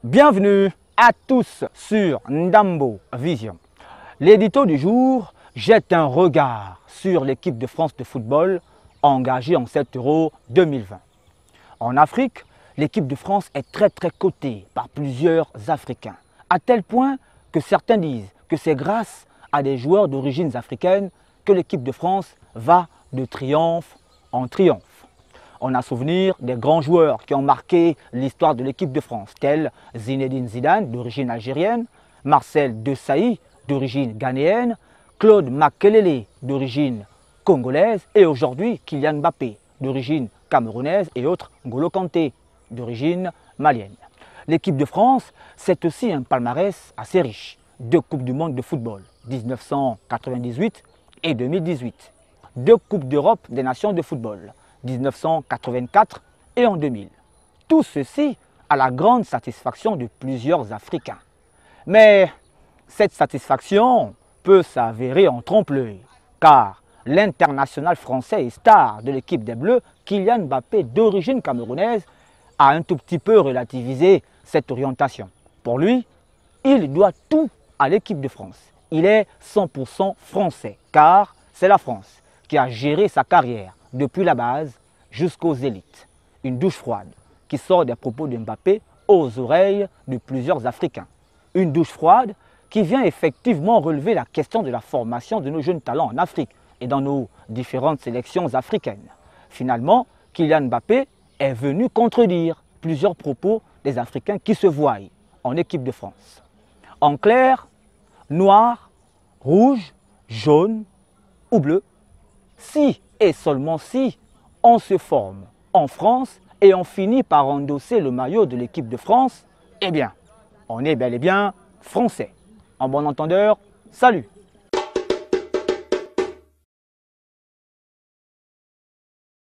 Bienvenue à tous sur Ndambo Vision. L'édito du jour jette un regard sur l'équipe de France de football engagée en cette Euro 2020. En Afrique, l'équipe de France est très cotée par plusieurs Africains, à tel point que certains disent que c'est grâce à des joueurs d'origine africaine que l'équipe de France va de triomphe en triomphe. On a souvenir des grands joueurs qui ont marqué l'histoire de l'équipe de France, tels Zinedine Zidane, d'origine algérienne, Marcel Desailly, d'origine ghanéenne, Claude Makelele, d'origine congolaise, et aujourd'hui Kylian Mbappé, d'origine camerounaise, et autres N'Golo Kanté, d'origine malienne. L'équipe de France, c'est aussi un palmarès assez riche. 2 Coupes du monde de football, 1998 et 2018. 2 Coupes d'Europe des nations de football, 1984 et en 2000. Tout ceci à la grande satisfaction de plusieurs Africains. Mais cette satisfaction peut s'avérer en trompe-l'œil, car l'international français et star de l'équipe des Bleus, Kylian Mbappé, d'origine camerounaise, a un tout petit peu relativisé cette orientation. Pour lui, il doit tout à l'équipe de France. Il est 100% français, car c'est la France qui a géré sa carrière depuis la base jusqu'aux élites. Une douche froide qui sort des propos de Mbappé aux oreilles de plusieurs Africains. Une douche froide qui vient effectivement relever la question de la formation de nos jeunes talents en Afrique et dans nos différentes sélections africaines. Finalement, Kylian Mbappé est venu contredire plusieurs propos des Africains qui se voient en équipe de France. En clair, noir, rouge, jaune ou bleu, si et seulement si on se forme en France et on finit par endosser le maillot de l'équipe de France, eh bien, on est bel et bien français. En bon entendeur, salut!